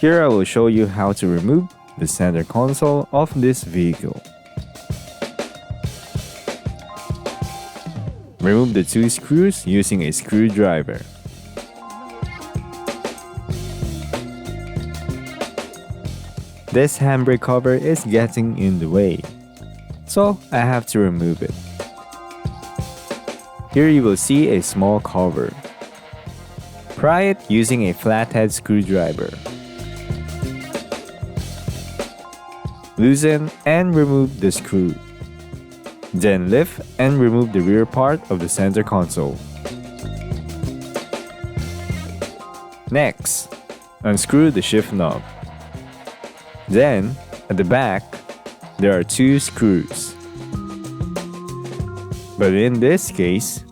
Here I will show you how to remove the center console of this vehicle. Remove the 2 screws using a screwdriver. This handbrake cover is getting in the way, so I have to remove it. Here you will see a small cover. Pry it using a flathead screwdriver. Loosen and remove the screw. Then lift and remove the rear part of the center console. Next, unscrew the shift knob. Then, at the back, there are 2 screws. But in this case,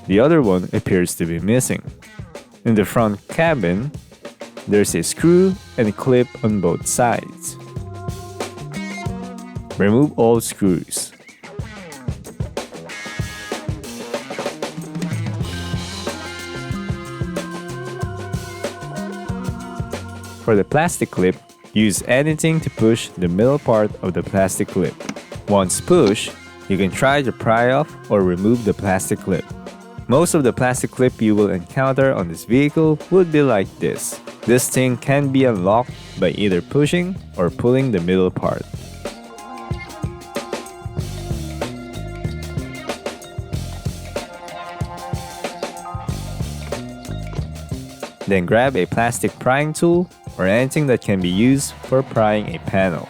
the other one appears to be missing. In the front cabin, there's a screw and a clip on both sides. Remove all screws. For the plastic clip, use anything to push the middle part of the plastic clip. Once pushed, you can try to pry off or remove the plastic clip. Most of the plastic clip you will encounter on this vehicle would be like this. This thing can be unlocked by either pushing or pulling the middle part. Then grab a plastic prying tool or anything that can be used for prying a panel.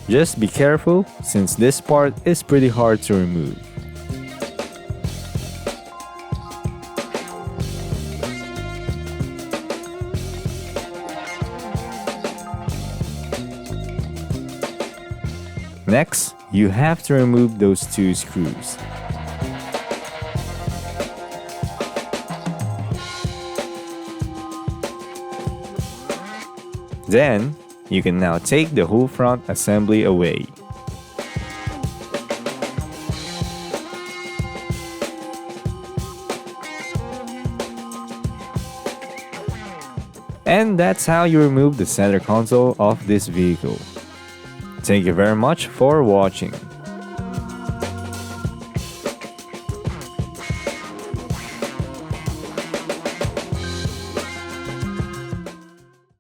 Just be careful since this part is pretty hard to remove. Next, you have to remove those 2 screws. Then, you can now take the whole front assembly away. And that's how you remove the center console of this vehicle. Thank you very much for watching.